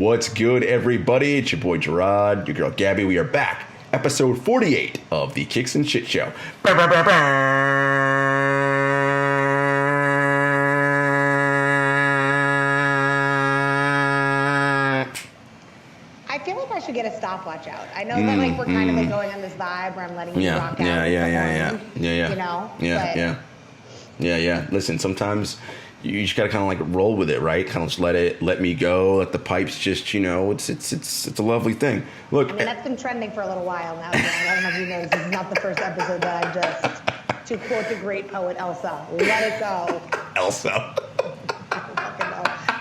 What's good, everybody? It's your boy Jarod, your girl Gabby. We are back. Episode 48 of the Kicks and Shit Show. I feel like I should get a stopwatch out. I know that like we're kind of like going on this vibe where I'm letting you rock out. Yeah. You know? Yeah. Listen, sometimes you just gotta kind of like roll with it, right? Kind of just let me go, let the pipes just, it's a lovely thing. Look, I mean, that's been trending for a little while now. John. I don't know if you know, this is not the first episode that I just, to quote the great poet Elsa, let it go. Elsa.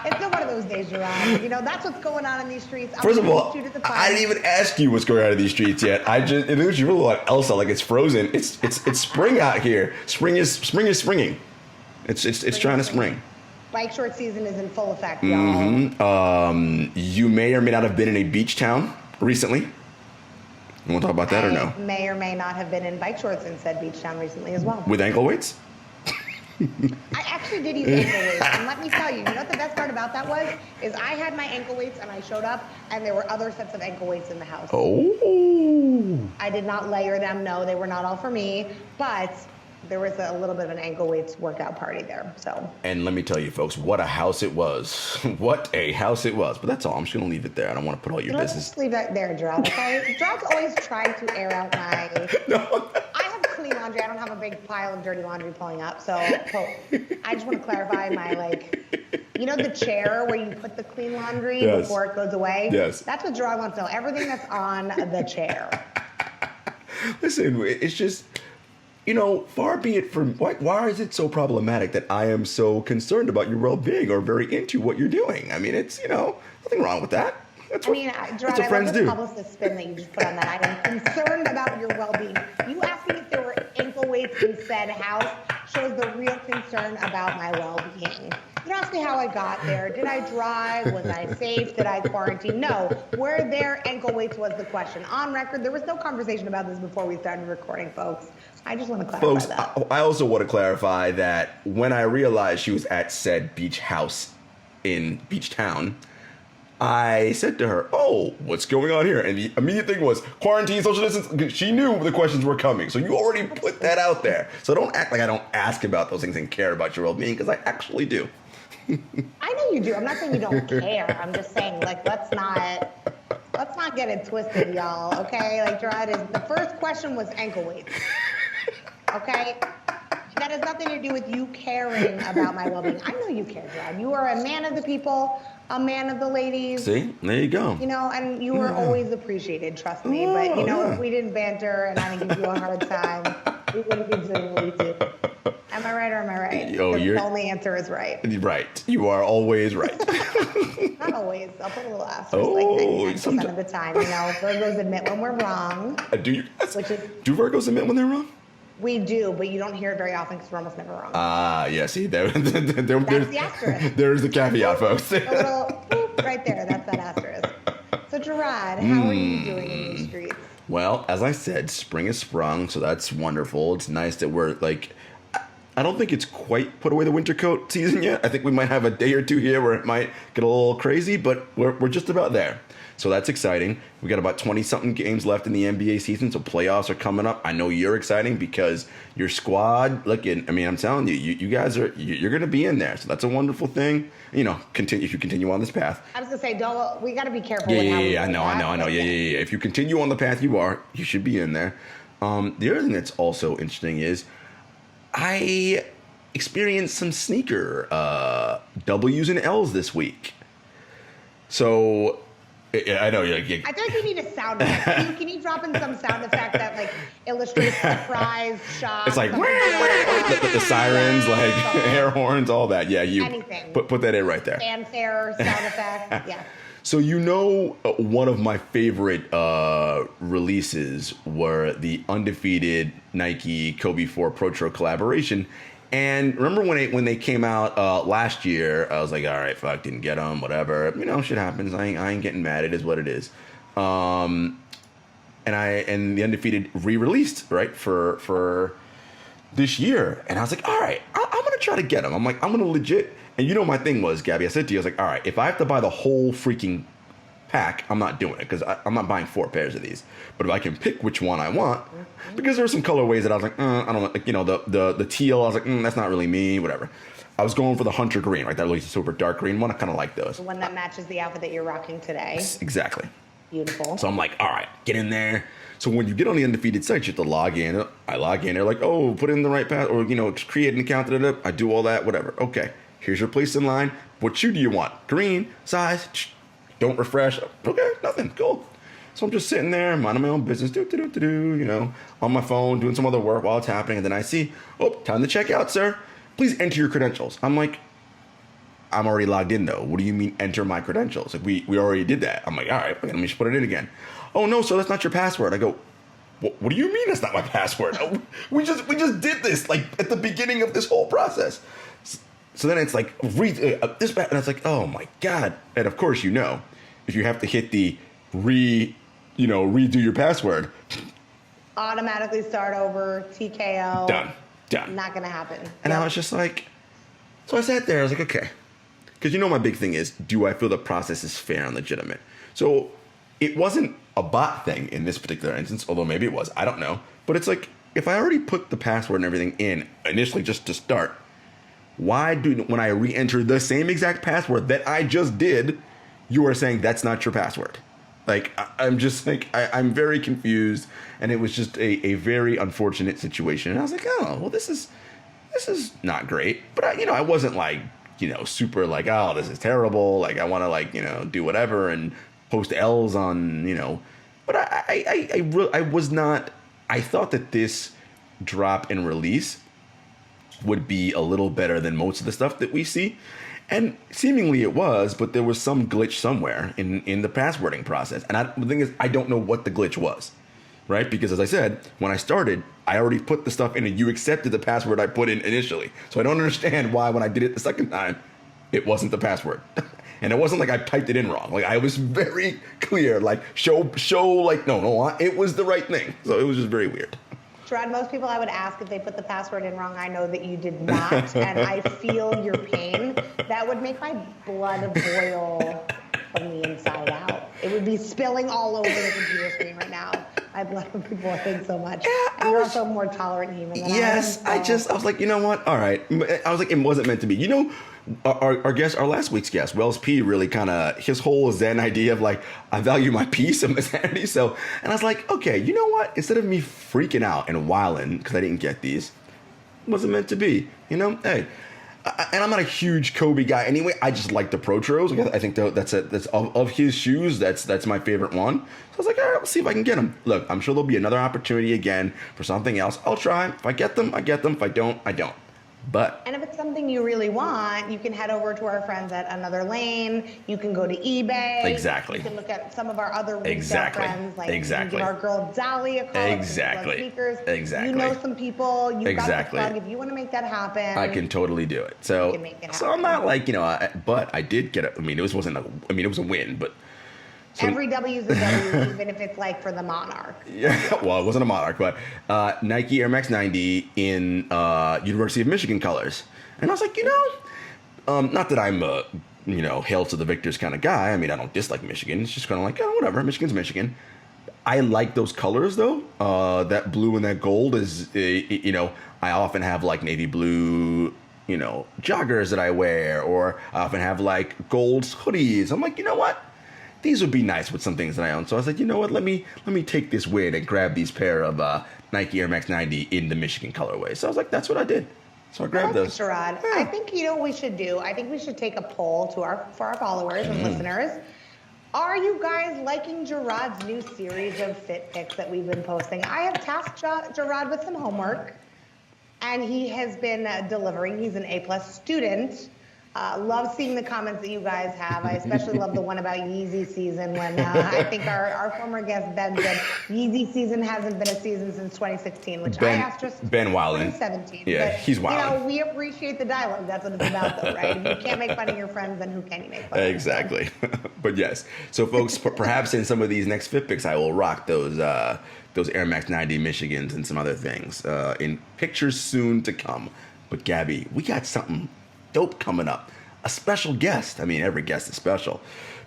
It's been one of those days, Jarod. You know, that's what's going on in these streets. First of all, I didn't even ask you what's going on in these streets yet. It looks you really like Elsa, like it's frozen. It's spring out here. Spring is springing. It's trying to spring. Bike short season is in full effect, y'all. Mm-hmm. You may or may not have been in a beach town recently. You want to talk about that or no? May or may not have been in bike shorts in said beach town recently as well. With ankle weights? I actually did use ankle weights, and let me tell you, what the best part about that was, is I had my ankle weights and I showed up, and there were other sets of ankle weights in the house. Oh. I did not layer them, no, they were not all for me, but there was a little bit of an ankle weights workout party there, so. And let me tell you, folks, what a house it was. What a house it was. But that's all. I'm just going to leave it there. I don't want to put all your business. Just leave that there, Jarod, okay? Jarod's always trying to air out my... No. I have clean laundry. I don't have a big pile of dirty laundry pulling up, so I just want to clarify my, the chair where you put the clean laundry before it goes away? Yes. That's what Jarod wants to know. Everything that's on the chair. Listen, it's just... far be it from why is it so problematic that I am so concerned about your well-being or very into what you're doing? I mean, it's, nothing wrong with that. That's what friends do. I love the publicist spin that you just put on that. I am concerned about your well-being. You asking if there were ankle weights in said house shows the real concern about my well-being. You asked me how I got there. Did I drive? Was I safe? Did I quarantine? No. Were there ankle weights was the question. On record, there was no conversation about this before we started recording, folks. I just want to clarify that. I also want to clarify that when I realized she was at said beach house in Beach Town, I said to her, "Oh, what's going on here?" And the immediate thing was quarantine, social distance. She knew the questions were coming, so you already put that out there. So don't act like I don't ask about those things and care about your well-being, because I actually do. I know you do. I'm not saying you don't care. I'm just saying, let's not get it twisted, y'all. Okay, Jarod, the first question was ankle weights. Okay? That has nothing to do with you caring about my well-being. I know you care, Jarod. You are a man of the people, a man of the ladies. See? There you go. And you were always appreciated, trust me. But, if we didn't banter and I didn't give you a hard time, we wouldn't be doing what we do. Am I right or am I right? The only answer is right. Right. You are always right. Not always. I'll put a little asterisk, 99% of the time. Virgos admit when we're wrong. Do do Virgos admit when they're wrong? We do, but you don't hear it very often because we're almost never wrong. Yeah, see, that's the asterisk. There's the caveat, folks. A little boop right there, that's that asterisk. So, Jarod, how are you doing in these streets? Well, as I said, spring has sprung, so that's wonderful. It's nice that we're, I don't think it's quite put away the winter coat season yet. I think we might have a day or two here where it might get a little crazy, but we're just about there. So that's exciting. We got about 20-something games left in the NBA season, so playoffs are coming up. I know you're exciting because your squad, I'm telling you, you guys you're going to be in there. So that's a wonderful thing. If you continue on this path. I was going to say, we got to be careful. Yeah, I know. Yeah. If you continue on the path you should be in there. The other thing that's also interesting is I experienced some sneaker W's and L's this week. So... I know. I feel like you need a sound effect. Can you drop in some sound effect that illustrates surprise, shock? It's like the sirens, air horns, all that. Yeah, anything. Put that in right there. Fanfare, sound effect. Yeah. So one of my favorite releases were the undefeated Nike Kobe 4 Pro Tour collaboration. And remember when they came out last year, I was like, all right, fuck, didn't get them, whatever. Shit happens. I ain't getting mad. It is what it is. And the undefeated re-released right for this year, and I was like, all right, I'm gonna try to get them. I'm gonna legit. And my thing was, Gabby, I said to you, I was like, all right, if I have to buy the whole freaking pack, I'm not doing it because I'm not buying 4 pairs of these. But if I can pick which one I want, because there were some colorways that I was like, I don't want, like, you know, the teal, I was like, that's not really me, whatever. I was going for the hunter green, right? That really super dark green one. I kind of like those. The one that matches the outfit that you're rocking today. Exactly. Beautiful. So I'm like, all right, get in there. So when you get on the Undefeated site, you have to log in. I log in. They're like, oh, put in the right pass, or, you know, create an account. I do all that, whatever. Okay, here's your place in line. What shoe do you want? Green, size. Don't refresh. Okay, nothing. Cool. So I'm just sitting there, minding my own business, you know, on my phone, doing some other work while it's happening. And then I see, oh, time to check out, sir. Please enter your credentials. I'm like, I'm already logged in, though. What do you mean enter my credentials? Like, we already did that. I'm like, all right, let me just put it in again. Oh, no, so that's not your password. I go, what do you mean that's not my password? We just did this, like, at the beginning of this whole process. So then it's like, this back, and it's like, oh, my God. And, of course, you know, if you have to hit the redo your password. Automatically start over, TKO. Done. Not going to happen. And I was just like, so I sat there, I was like, okay. Because my big thing is, do I feel the process is fair and legitimate? So it wasn't a bot thing in this particular instance, although maybe it was, I don't know. But it's like, if I already put the password and everything in initially just to start, why when I re-enter the same exact password that I just did, you are saying that's not your password? Like, I'm just like, I'm very confused, and it was just a very unfortunate situation. And I was like, oh, well, this is not great. But I wasn't like, super like, oh, this is terrible. Like, I want to like, do whatever and post L's on, But I was not. I thought that this drop and release would be a little better than most of the stuff that we see. And seemingly it was, but there was some glitch somewhere in the passwording process. And the thing is, I don't know what the glitch was, right? Because as I said, when I started, I already put the stuff in and you accepted the password I put in initially. So I don't understand why when I did it the second time, it wasn't the password. And it wasn't like I typed it in wrong. Like, I was very clear, like, show, like, no, it was the right thing. So it was just very weird. Jarod, most people I would ask if they put the password in wrong. I know that you did not, and I feel your pain. That would make my blood boil from the inside out. It would be spilling all over the computer screen right now. My blood would be boiling so much. Yeah, and you're also a more tolerant human than yes, I am. I was like, you know what? All right. I was like, it wasn't meant to be. Our last week's guest, Wells P, really kind of, his whole Zen idea of like, I value my peace and my sanity. So, and I was like, okay, you know what? Instead of me freaking out and wilding because I didn't get these, it wasn't meant to be. Hey. And I'm not a huge Kobe guy anyway. I just like the Protros. I think that's of his shoes. That's my favorite one. So I was like, all right, let's see if I can get them. Look, I'm sure there'll be another opportunity again for something else. I'll try. If I get them, I get them. If I don't, I don't. And if it's something you really want, you can head over to our friends at Another Lane. You can go to eBay. Exactly. You can look at some of our other retail friends. Like, you can give our girl Dolly a call. Exactly. Sneakers. Exactly. You know some people. You've exactly. got the plug. If you want to make that happen, I can totally do it. So, I'm not like, but I did get it. I mean, it was a win, but. So, every W is a W, even if it's like for the Monarch. Yeah, well, it wasn't a Monarch, but Nike Air Max 90 in University of Michigan colors. And I was like, not that I'm a, hail to the victors kind of guy. I mean, I don't dislike Michigan. It's just kind of like, oh, whatever, Michigan's Michigan. I like those colors, though. That blue and that gold is, I often have like navy blue, joggers that I wear, or I often have like gold hoodies. I'm like, you know what? These would be nice with some things that I own. So I was like, you know what? Let me take this win and grab these pair of Nike Air Max 90 in the Michigan colorway. So I was like, that's what I did. So I grabbed those. Jarod. Yeah. I think what we should do. I think we should take a poll for our followers and listeners. Are you guys liking Jarod's new series of fit pics that we've been posting? I have tasked Jarod with some homework, and he has been delivering. He's an A+ student. Love seeing the comments that you guys have. I especially love the one about Yeezy season when I think our former guest Ben said Yeezy season hasn't been a season since 2016, which I asked just Ben Wildin. 2017. Yeah, but, he's wild. We appreciate the dialogue. That's what it's about, though, right? If you can't make fun of your friends, then who can you make fun of? Exactly. But yes, so folks, perhaps in some of these next fit pics, I will rock those Air Max 90 Michigans and some other things in pictures soon to come. But Gabby, we got something dope coming up. a special guest. I mean, every guest is special,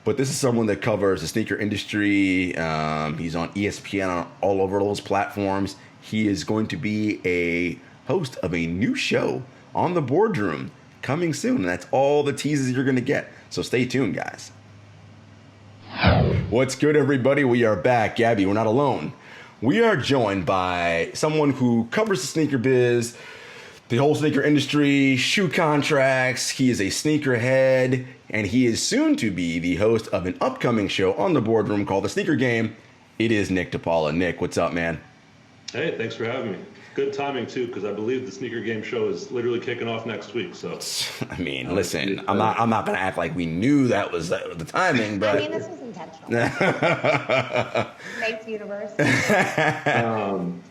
but this is someone that covers the sneaker industry. He's on ESPN on all over those platforms. He is going to be a host of a new show on the Boardroom coming soon, and that's all the teases you're going to get. So stay tuned, guys. What's good, everybody? We are back. Gabby, we're not alone. We are joined by someone who covers the sneaker biz, the whole sneaker industry, shoe contracts. He is a sneakerhead, and he is soon to be the host of an upcoming show on the Boardroom called The Sneaker Game. It is Nick DePaula. Nick, what's up, man? Hey, thanks for having me. Good timing, too, because I believe the Sneaker Game show is literally kicking off next week. So, I mean, listen, I'm not going to act like we knew that was the timing, but... I mean, this was intentional. Thanks, universe.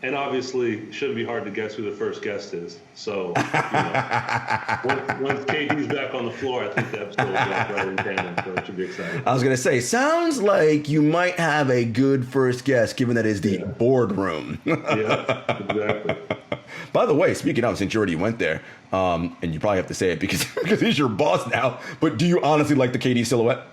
And obviously, shouldn't be hard to guess who the first guest is. So, once KD's back on the floor, I think the episode will be right in tandem, so it should be exciting. I was going to say, sounds like you might have a good first guest, given that is the Boardroom. Yeah, exactly. By the way, speaking of, since you already went there, and you probably have to say it because he's your boss now, but do you honestly like the KD silhouette?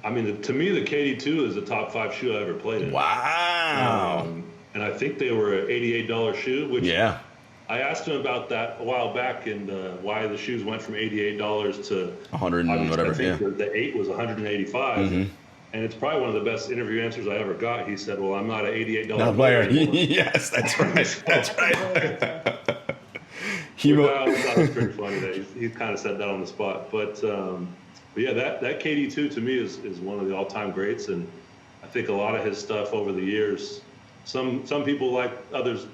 I mean, to me, the KD2 is the top 5 shoe I ever played in. Wow. And I think they were an $88 shoe, which yeah. I asked him about that a while back and why the shoes went from $88 to 100 and whatever. I think the 8 was $185. Mm-hmm. And it's probably one of the best interview answers I ever got. He said, well, I'm not an $88 player anymore. Yes, that's right. That's right. That was pretty funny that he kind of said that on the spot. But yeah, that KD2 to me is one of the all-time greats. And I think a lot of his stuff over the years, some people like others,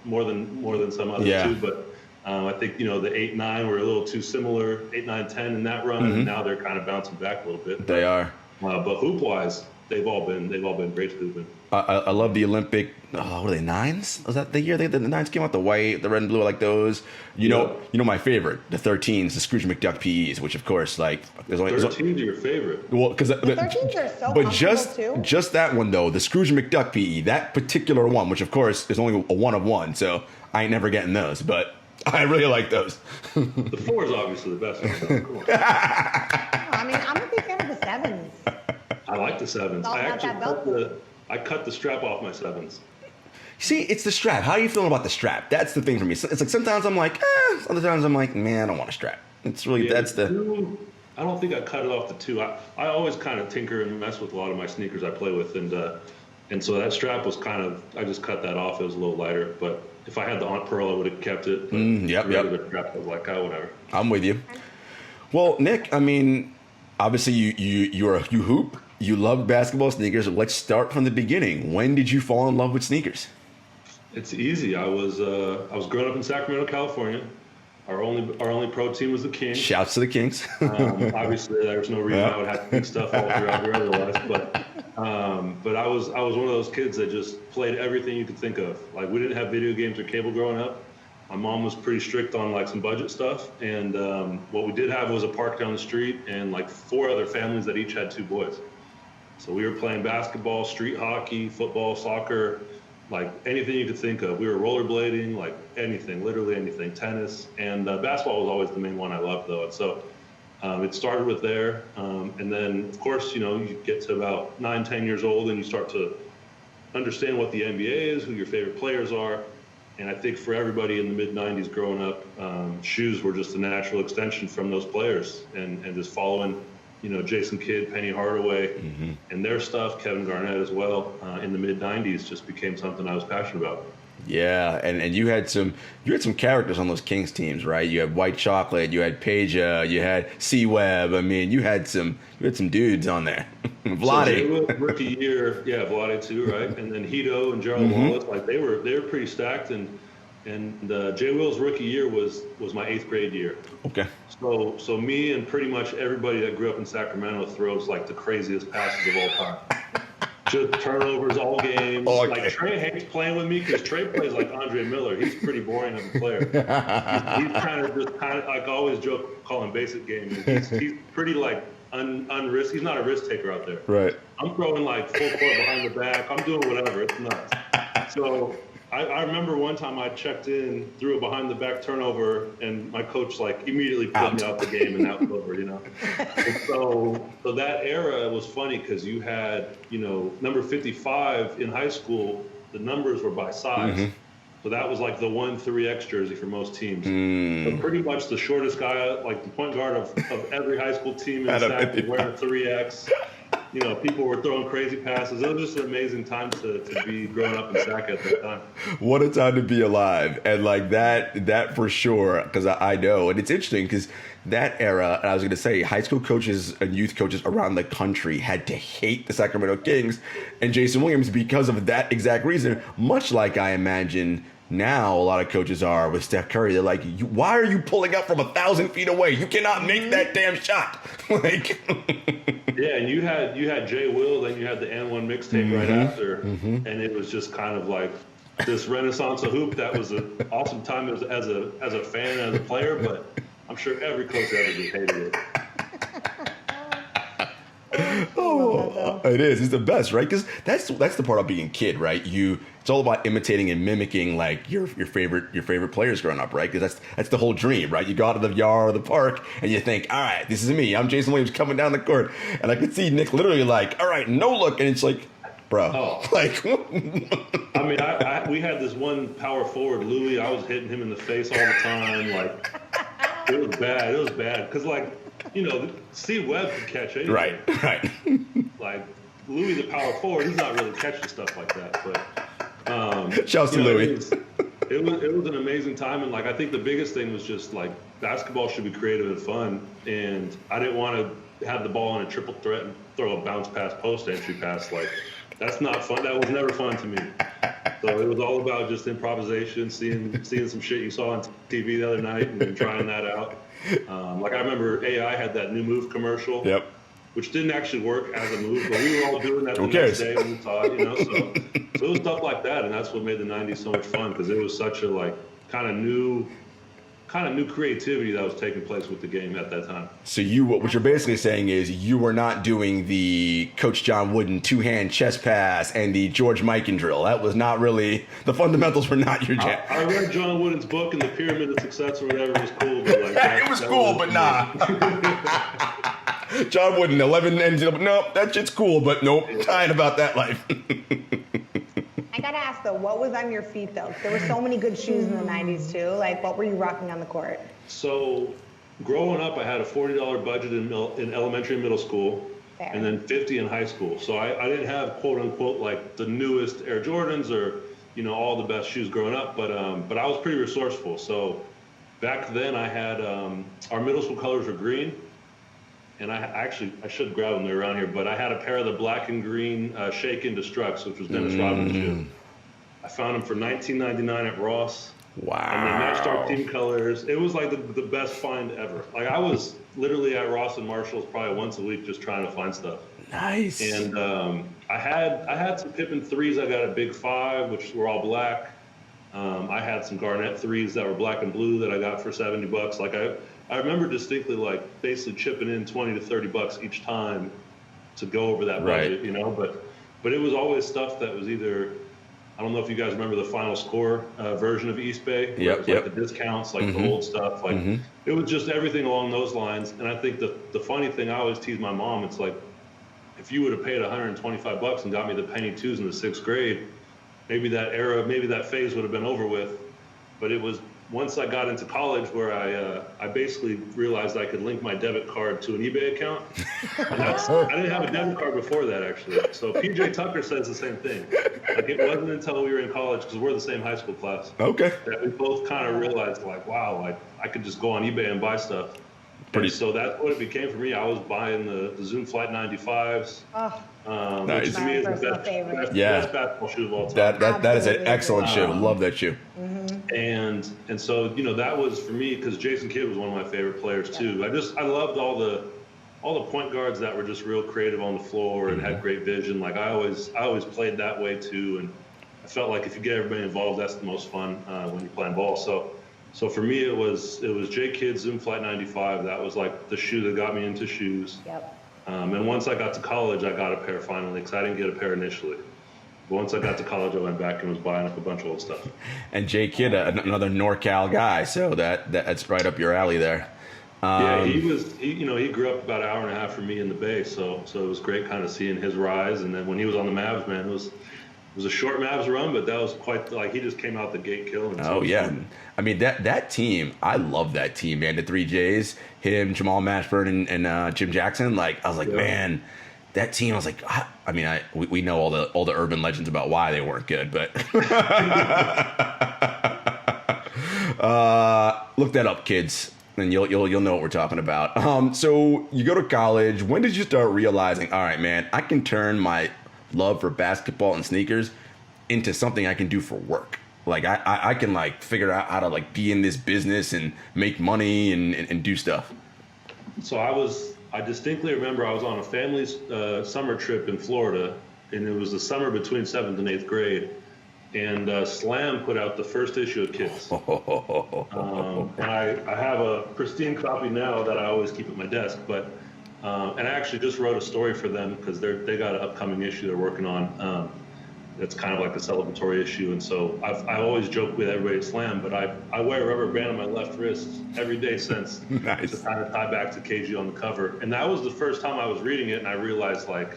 more than some others too. But I think, the 8-9 were a little too similar, 8-9-10 in that run. Mm-hmm. And now they're kind of bouncing back a little bit. They are. But hoop-wise, they've all been great hooping. I love the Olympic. What are they, 9s? Was that the year the 9s came out? The white, the red and blue, I like those. You know my favorite, the 13s, the Scrooge McDuck PEs, which of course, like, there's only 13s are your favorite. Well, because the 13s are so but too. just that one though, the Scrooge McDuck PE, that particular one, which of course is only a one of one, so I ain't never getting those, but I really like those. The 4 is obviously the best one. Though. Cool. I mean, I'm a big fan of the 7s. I like the 7s. I cut the strap off my 7s. See, it's the strap. How are you feeling about the strap? That's the thing for me. It's like sometimes I'm like, other times I'm like, man, I don't want a strap. It's really, that's the... 2, I don't think I cut it off the 2. I always kind of tinker and mess with a lot of my sneakers I play with. And so that strap was kind of, I just cut that off. It was a little lighter. But if I had the Aunt Pearl, I would have kept it. But the strap was like, whatever. I'm with you. Well, Nick, I mean, obviously you hoop. You love basketball sneakers. Let's start from the beginning. When did you fall in love with sneakers? It's easy. I was growing up in Sacramento, California. Our only pro team was the Kings. Shouts to the Kings. Obviously, there was no reason I would have to do stuff all throughout here otherwise. But I was one of those kids that just played everything you could think of. Like, we didn't have video games or cable growing up. My mom was pretty strict on like some budget stuff, and what we did have was a park down the street and like 4 other families that each had 2 boys. So we were playing basketball, street hockey, football, soccer, like anything you could think of. We were rollerblading, like anything, literally anything, tennis. And basketball was always the main one I loved, though. And so it started with there. And then, of course, you get to about 9, 10 years old and you start to understand what the NBA is, who your favorite players are. And I think for everybody in the mid-'90s growing up, shoes were just a natural extension from those players and just following Jason Kidd, Penny Hardaway, and their stuff, Kevin Garnett as well, in the mid-'90s just became something I was passionate about. Yeah, and you had some characters on those Kings teams, right? You had White Chocolate, you had Peja, you had C-Web. I mean, you had some dudes on there. Vlade. So rookie year, Vlade too, right? And then Hito and Gerald Wallace, like they were pretty stacked. And Jay Will's rookie year was my 8th grade year. Okay. So me and pretty much everybody that grew up in Sacramento throws like the craziest passes of all time. Just turnovers all games. Okay. Like Trey hates playing with me because Trey plays like Andre Miller. He's pretty boring as a player. He's kind of like I always joke, call him basic game. He's pretty like unrisk. He's not a risk taker out there. Right. I'm throwing like full court behind the back. I'm doing whatever. It's nuts. So I remember one time I checked in, threw a behind the back turnover, and my coach like immediately put me out the game, and that was over, you know. And so that era was funny because you had, you know, number 55 in high school, the numbers were by size. So that was like the 1-3X jersey for most teams. So pretty much the shortest guy, like the point guard of every high school team in Sac was wearing a 3X. You know, people were throwing crazy passes. It was just an amazing time to be growing up in Sac at that time. What a time to be alive. And like that for sure, because I know. And it's interesting because that era, and I was going to say, high school coaches and youth coaches around the country had to hate the Sacramento Kings and Jason Williams because of that exact reason, much like I imagine now a lot of coaches are with Steph Curry. They're like, why are you pulling up from 1,000 feet away? You cannot make that damn shot. Like, yeah, and you had Jay Will, then you had the N1 mixtape right after, and it was just kind of like this renaissance of hoop. That was an awesome time as a fan, as a player, but I'm sure every coach ever just hated it. Oh, it is. It's the best, right? Because that's the part of being a kid, right? It's all about imitating and mimicking like your favorite players growing up, right? Because that's the whole dream, right? You go out to the yard or the park and you think, all right, this is me. I'm Jason Williams coming down the court, and I could see Nick literally like, all right, no look, and it's like, bro, like. I mean, we had this one power forward, Louis. I was hitting him in the face all the time. Like, it was bad. It was bad because like. You know, Steve Webb could catch anything. Right. Like, Louis, the power forward, he's not really catching stuff like that. But shouts to Louis. It was an amazing time, and like I think the biggest thing was just like basketball should be creative and fun, and I didn't want to have the ball on a triple threat and throw a bounce pass, post entry pass. Like, that's not fun. That was never fun to me. So it was all about just improvisation, seeing some shit you saw on TV the other night, and then trying that out. Like I remember AI had that new move commercial, which didn't actually work as a move, but we were all doing that the next day when we saw it, you know. So it was stuff like that, and that's what made the '90s so much fun because it was such a like kind of new creativity that was taking place with the game at that time. So what you're basically saying is you were not doing the Coach John Wooden 2-hand chest pass and the George Mikan drill. That was not really, the fundamentals were not your jam. I read John Wooden's book and the Pyramid of Success or whatever was cool, but like it was cool, but nah. John Wooden 11 ends up, nope, that shit's cool, but nope, tired about that life. I gotta ask though, what was on your feet though? There were so many good shoes in the '90s too. Like, what were you rocking on the court? So, growing up, I had a $40 budget in elementary and middle school, and then $50 in high school. So I didn't have quote unquote like the newest Air Jordans or all the best shoes growing up, but I was pretty resourceful. So back then I had our middle school colors were green. And I should grab them, they're around here, but I had a pair of the black and green Shake and Destructs, which was Dennis Rodman's shoe. I found them for $19.99 at Ross. Wow. And they matched our team colors. It was like the best find ever. Like I was literally at Ross and Marshall's probably once a week just trying to find stuff. Nice. And I had some Pippen 3s. I got a Big 5, which were all black. I had some Garnett 3s that were black and blue that I got for $70. Like I remember distinctly like basically chipping in $20 to $30 each time to go over that budget, but it was always stuff that was either, I don't know if you guys remember the Final Score version of East Bay. Like the discounts, like the old stuff. Like it was just everything along those lines. And I think the funny thing, I always tease my mom, it's like, if you would have paid $125 and got me the penny twos in the 6th grade, maybe that phase would have been over with. But it was once I got into college where I basically realized I could link my debit card to an eBay account. And I didn't have a debit card before that, actually. So PJ Tucker says the same thing. Like it wasn't until we were in college, because we're the same high school class, that we both kind of realized like, wow, like I could just go on eBay and buy stuff. So that's what it became for me. I was buying the Zoom Flight 95s. Nice. Which to me is the best basketball shoe of all time. That is an excellent shoe. Love that shoe. And so that was for me, because Jason Kidd was one of my favorite players too. I loved all the point guards that were just real creative on the floor and had great vision. Like I always played that way too, and I felt like if you get everybody involved, that's the most fun when you're playing ball. So for me, it was J Kidd Zoom Flight 95. That was like the shoe that got me into shoes. And once I got to college, I got a pair finally, because I didn't get a pair initially. But once I got to college, I went back and was buying up a bunch of old stuff. And Jay Kidd, another NorCal guy, so that's right up your alley there. Yeah, he grew up about an hour and a half from me in the Bay, so it was great kind of seeing his rise. And then when he was on the Mavs, man, it was a short Mavs run, but that was quite he just came out the gate killing. Oh yeah, I mean that team, I love that team, man. The 3 J's, him, Jamal Mashburn, and Jim Jackson. Like I was like, man, that team. I was like, we know all the urban legends about why they weren't good, but look that up, kids. And you'll know what we're talking about. So you go to college. When did you start realizing, all right, man, I can turn my love for basketball and sneakers into something I can do for work? Like I can like figure out how to like be in this business and make money and do stuff. So I distinctly remember I was on a family's summer trip in Florida, and it was the summer between 7th and 8th grade. And Slam put out the first issue of Kicks. And I have a pristine copy now that I always keep at my desk. But and I actually just wrote a story for them because they got an upcoming issue they're working on. That's kind of like a celebratory issue. And so I always joke with everybody at Slam, but I wear a rubber band on my left wrist every day since. Nice. To kind of tie back to KG on the cover. And that was the first time I was reading it, and I realized like,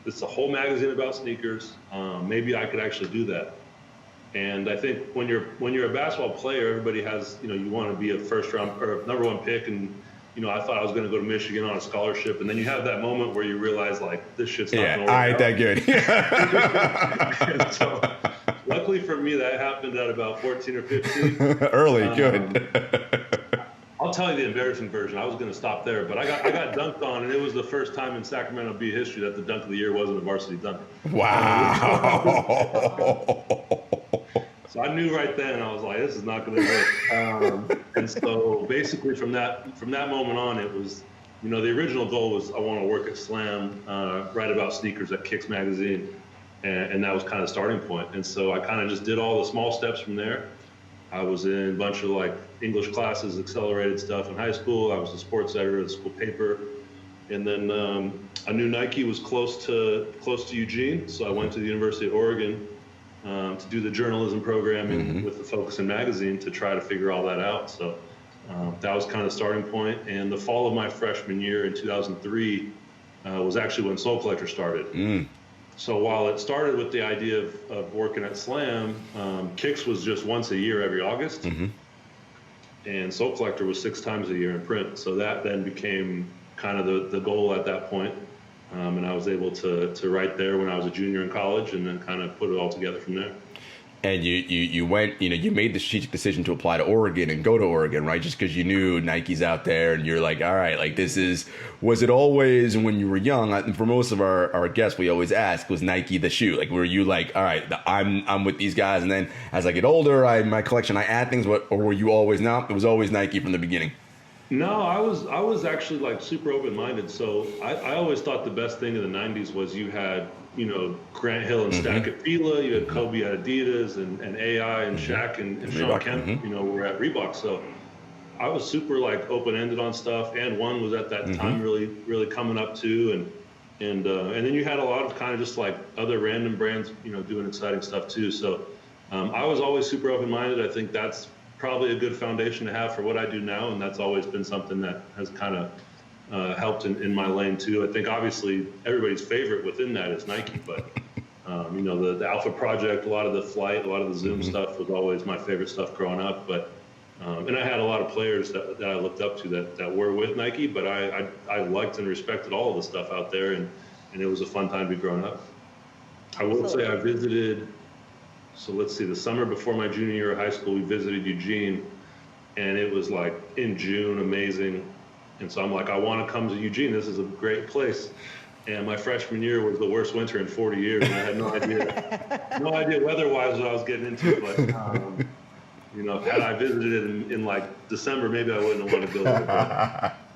it's a whole magazine about sneakers. Maybe I could actually do that. And I think when you're a basketball player, everybody has, you want to be a first round or number 1 pick. And, I thought I was going to go to Michigan on a scholarship. And then you have that moment where you realize like this shit's not going to work I ain't out. that good. So luckily for me, that happened at about 14 or 15. Early, good. I'll tell you the embarrassing version. I was going to stop there, but I got dunked on, and it was the first time in Sacramento Bee history that the dunk of the year wasn't a varsity dunk. Wow. So I knew right then, I was like, this is not going to work. And so basically from that moment on, it was, the original goal was I want to work at Slam, write about sneakers at Kicks magazine, and that was kind of the starting point. And so I kind of just did all the small steps from there. I was in a bunch of like English classes, accelerated stuff in high school. I was the sports editor of the school paper. And then I knew Nike was close to Eugene, so I went to the University of Oregon to do the journalism program with the focus in magazine to try to figure all that out. So that was kind of the starting point. And the fall of my freshman year in 2003 was actually when Soul Collector started. So while it started with the idea of working at Slam, Kicks was just once a year every August. And Soul Collector was 6 times a year in print. So that then became kind of the goal at that point. And I was able to write there when I was a junior in college and then kind of put it all together from there. And you went, you made the strategic decision to apply to Oregon and go to Oregon, right? Just because you knew Nike's out there and you're like, all right, like was it always when you were young? And for most of our guests, we always ask, was Nike the shoe? Like, were you like, all right, I'm with these guys. And then as I get older, my collection, I add things, or were you always not? It was always Nike from the beginning. No, I was actually like super open-minded. So I always thought the best thing in the 90s was you had, Grant Hill and Stack at Fila, you had Kobe at Adidas and AI and Shaq and Sean Kemp, were at Reebok. So I was super like open-ended on stuff. And One was at that time really, really coming up too. And then you had a lot of kind of just like other random brands, doing exciting stuff too. So I was always super open-minded. I think that's probably a good foundation to have for what I do now. And that's always been something that has kind of helped in my lane too. I think obviously everybody's favorite within that is Nike, but the Alpha Project, a lot of the Flight, a lot of the Zoom stuff was always my favorite stuff growing up. But and I had a lot of players that I looked up to that were with Nike, but I liked and respected all of the stuff out there, and it was a fun time to be growing up. I will say I visited. So let's see, the summer before my junior year of high school, we visited Eugene, and it was like in June, amazing. And so I'm like, I want to come to Eugene. This is a great place. And my freshman year was the worst winter in 40 years, and I had no idea weather-wise what I was getting into. But had I visited it in like December, maybe I wouldn't have wanted to go there.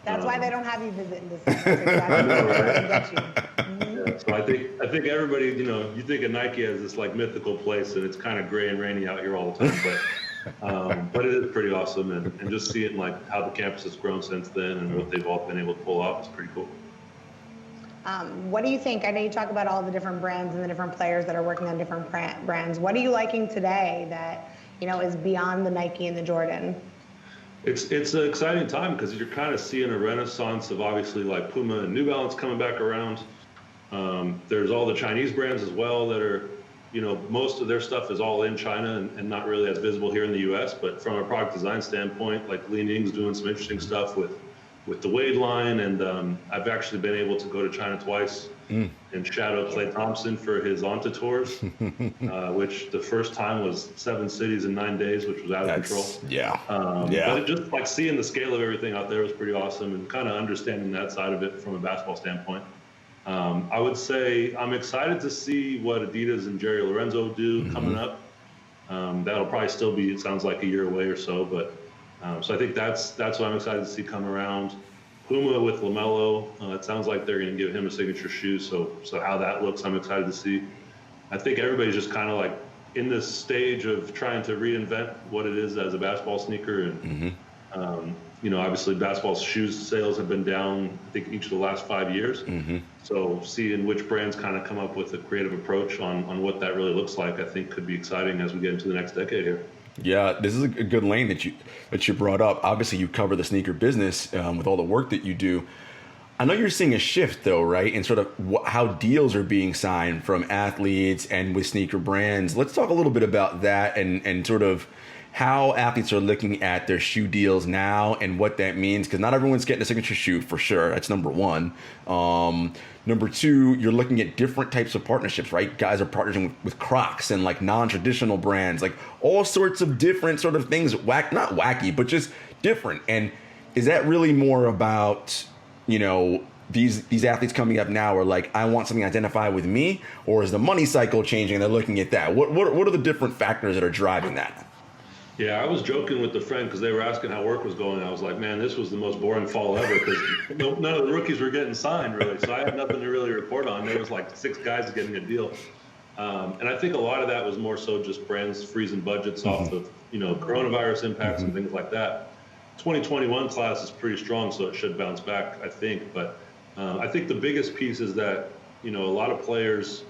That's why they don't have you visit in December. So I think everybody, you think of Nike as this like mythical place, and it's kind of gray and rainy out here all the time, but it is pretty awesome, and just seeing like how the campus has grown since then and what they've all been able to pull off is pretty cool. What do you think? I know you talk about all the different brands and the different players that are working on different brands. What are you liking today that, is beyond the Nike and the Jordan? It's an exciting time because you're kind of seeing a renaissance of obviously like Puma and New Balance coming back around. There's all the Chinese brands as well that are, most of their stuff is all in China and not really as visible here in the U.S. But from a product design standpoint, like Li Ning's doing some interesting stuff with the Wade line, and I've actually been able to go to China twice and shadow Klay Thompson for his Onto tours, which the first time was 7 cities in 9 days, which was out of control. Yeah. But it just like seeing the scale of everything out there was pretty awesome, and kind of understanding that side of it from a basketball standpoint. I would say I'm excited to see what Adidas and Jerry Lorenzo do coming up. That'll probably still be, it sounds like, a year away or so, but so I think that's what I'm excited to see come around. Puma with LaMelo, it sounds like they're going to give him a signature shoe, so how that looks, I'm excited to see. I think everybody's just kind of like in this stage of trying to reinvent what it is as a basketball sneaker, and obviously basketball shoes sales have been down, I think, each of the last 5 years. So seeing which brands kind of come up with a creative approach on what that really looks like, I think could be exciting as we get into the next decade here. Yeah, this is a good lane that you brought up. Obviously, you cover the sneaker business with all the work that you do. I know you're seeing a shift, though, right, in sort of how deals are being signed from athletes and with sneaker brands. Let's talk a little bit about that and sort of how athletes are looking at their shoe deals now and what that means, because not everyone's getting a signature shoe for sure. That's number one. Number two, you're looking at different types of partnerships, right? Guys are partnering with Crocs and like non-traditional brands, like all sorts of different sort of things, not wacky, but just different. And is that really more about, these athletes coming up now are like, I want something to identify with me, or is the money cycle changing and they're looking at that? What are the different factors that are driving that? Yeah, I was joking with the friend because they were asking how work was going. I was like, man, this was the most boring fall ever because none of the rookies were getting signed, really. So I had nothing to really report on. There was like 6 guys getting a deal. And I think a lot of that was more so just brands freezing budgets off of, coronavirus impacts and things like that. 2021 class is pretty strong, so it should bounce back, I think. But I think the biggest piece is that, a lot of players,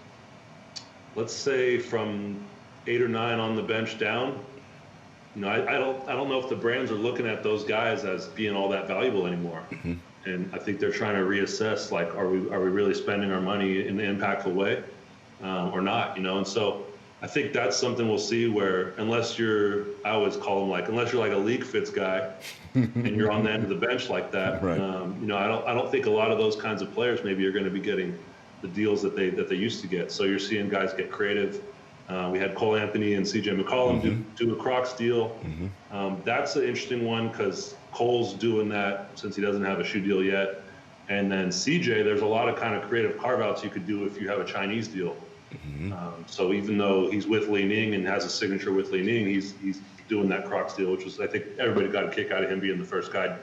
let's say from 8 or 9 on the bench down, I don't know if the brands are looking at those guys as being all that valuable anymore. And I think they're trying to reassess, like, are we really spending our money in an impactful way or not, And so I think that's something we'll see where unless I always call them unless you're like a league fits guy and you're on the end of the bench like that, right. I don't think a lot of those kinds of players maybe are going to be getting the deals that they used to get. So you're seeing guys get creative. We had Cole Anthony and CJ McCollum do a Crocs deal. That's an interesting one because Cole's doing that since he doesn't have a shoe deal yet. And then CJ, there's a lot of kind of creative carve-outs you could do if you have a Chinese deal. So even though he's with Li Ning and has a signature with Li Ning, he's doing that Crocs deal, which was, I think everybody got a kick out of him being the first guy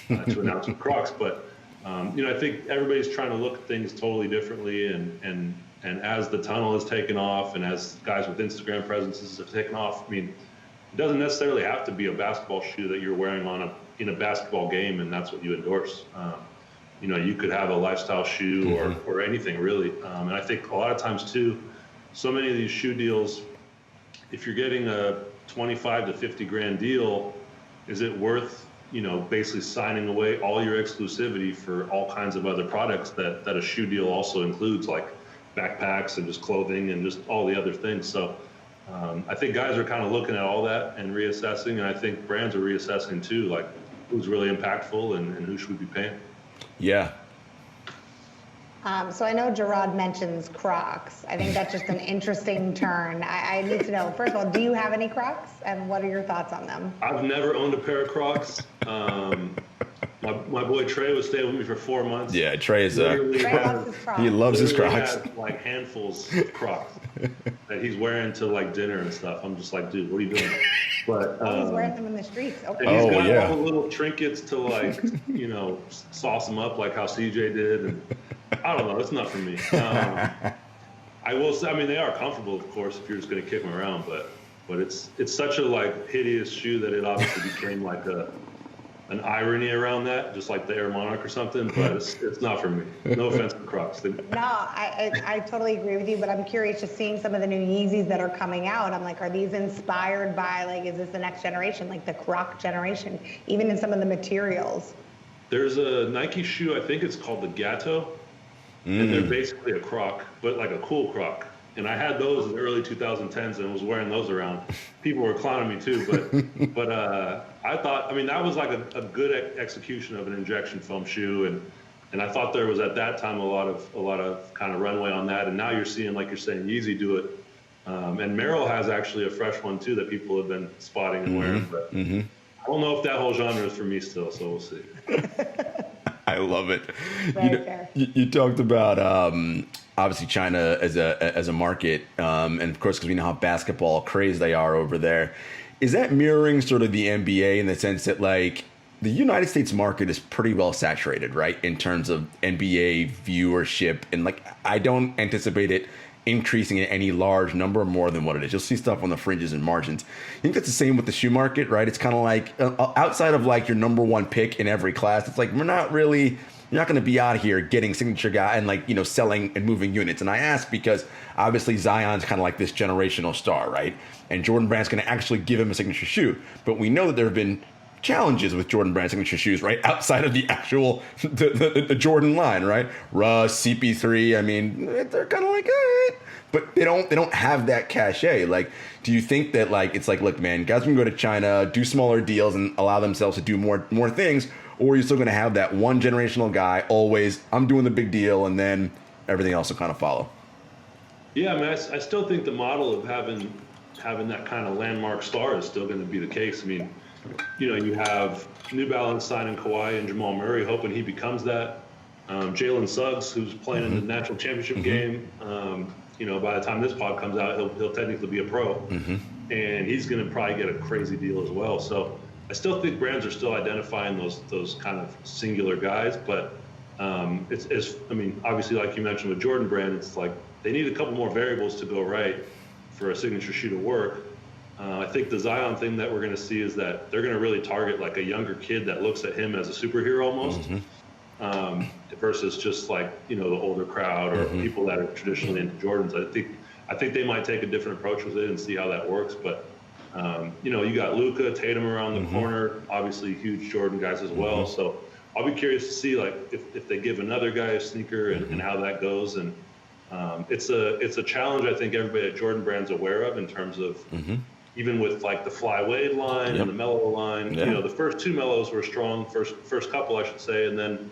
to announce with Crocs. But, I think everybody's trying to look at things totally differently, and as the tunnel is taken off and as guys with Instagram presences have taken off, it doesn't necessarily have to be a basketball shoe that you're wearing in a basketball game and that's what you endorse. You could have a lifestyle shoe or anything really. And I think a lot of times too, so many of these shoe deals, if you're getting a 25 to 50 grand deal, is it worth, basically signing away all your exclusivity for all kinds of other products that a shoe deal also includes, like backpacks and just clothing and just all the other things. So I think guys are kind of looking at all that and reassessing, and I think brands are reassessing too, like who's really impactful and who should we be paying. Yeah. So I know Jarod mentions Crocs. I think that's just an interesting turn. I need to know, first of all, do you have any Crocs, and what are your thoughts on them? I've never owned a pair of Crocs. My boy Trey was staying with me for 4 months. Yeah, Trey is Trey loves his Crocs. he loves his Crocs. Had, like handfuls of Crocs that he's wearing to like dinner and stuff. I'm just like, dude, what are you doing? But he's wearing them in the streets. Okay. And he's got all the little trinkets to like, sauce them up like how CJ did. And I don't know, it's not for me. I will say, they are comfortable, of course, if you're just going to kick them around, but it's such a like hideous shoe that it obviously became like a an irony around that, just like the Air Monarch or something, but it's not for me. No offense to Crocs. No, I totally agree with you, but I'm curious just seeing some of the new Yeezys that are coming out. I'm like, are these inspired by, like, is this the next generation, like the Croc generation, even in some of the materials? There's a Nike shoe, I think it's called the Gatto, and they're basically a Croc, but like a cool Croc. And I had those in the early 2010s and was wearing those around. People were clowning me too, but I thought, I mean, that was like a good execution of an injection foam shoe, and I thought there was at that time a lot of kind of runway on that. And now you're seeing, like you're saying, Yeezy do it, and Merrell has actually a fresh one too that people have been spotting and wearing. But I don't know if that whole genre is for me still, so we'll see. I love it. Right, You talked about obviously China as a market, and of course because we know how basketball crazed they are over there. Is that mirroring sort of the NBA in the sense that, like, the United States market is pretty well saturated, right, in terms of NBA viewership, and like I don't anticipate it increasing in any large number more than what it is. You'll see stuff on the fringes and margins. I think that's the same with the shoe market, right? It's kind of like outside of like your number one pick in every class, it's like you're not going to be out here getting signature guy and, like, you know, selling and moving units. And I ask because obviously Zion's kind of like this generational star, right? And Jordan Brand's going to actually give him a signature shoe. But we know that there have been challenges with Jordan Brand signature shoes, right? Outside of the actual the Jordan line, right? Russ, CP3. I mean, they're kind of like, all right, but they don't have that cachet. Like, do you think that, like, it's like, look, man, guys can go to China, do smaller deals, and allow themselves to do more things, or are you still going to have that one generational guy always? I'm doing the big deal, and then everything else will kind of follow. Yeah, I mean, I still think the model of having that kind of landmark star is still going to be the case. I mean, you know, you have New Balance signing Kawhi and Jamal Murray, hoping he becomes that. Jalen Suggs, who's playing in the national championship game, you know, by the time this pod comes out, he'll technically be a pro, and he's going to probably get a crazy deal as well. So I still think brands are still identifying those kind of singular guys, but it's I mean, obviously, like you mentioned with Jordan Brand, it's like they need a couple more variables to go right for a signature shoe to work. I think the Zion thing that we're going to see is that they're going to really target like a younger kid that looks at him as a superhero almost, versus just like, you know, the older crowd or people that are traditionally into Jordans. I think they might take a different approach with it and see how that works. But you know, you got Luka, Tatum around the corner, obviously huge Jordan guys as well. So I'll be curious to see, like, if they give another guy a sneaker and how that goes. And it's a challenge I think everybody at Jordan Brand's aware of in terms of. Even with like the Fly Wade line and the Mellow line, you know, the first two Mellows were strong, first couple, I should say, and then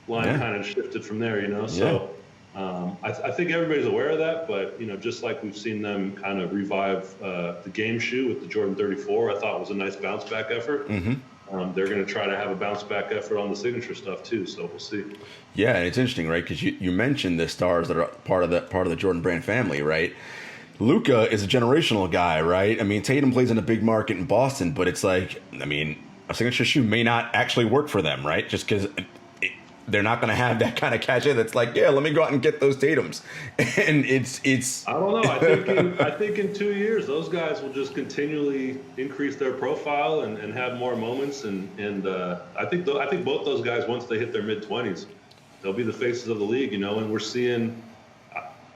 line kind of shifted from there, you know. So I think everybody's aware of that, but, you know, just like we've seen them kind of revive the game shoe with the Jordan 34, I thought was a nice bounce back effort. They're going to try to have a bounce back effort on the signature stuff too, so we'll see. Yeah, and it's interesting, right? Because you mentioned the stars that are part of the Jordan Brand family, right? Luka is a generational guy, right? I mean, Tatum plays in a big market in Boston, but it's like, I mean, a signature shoe may not actually work for them, right? Just because they're not going to have that kind of cachet that's like, yeah, let me go out and get those Tatums. And it's. I don't know. I think in 2 years, those guys will just continually increase their profile and have more moments. And I think both those guys, once they hit their mid-20s, they'll be the faces of the league, you know, and we're seeing.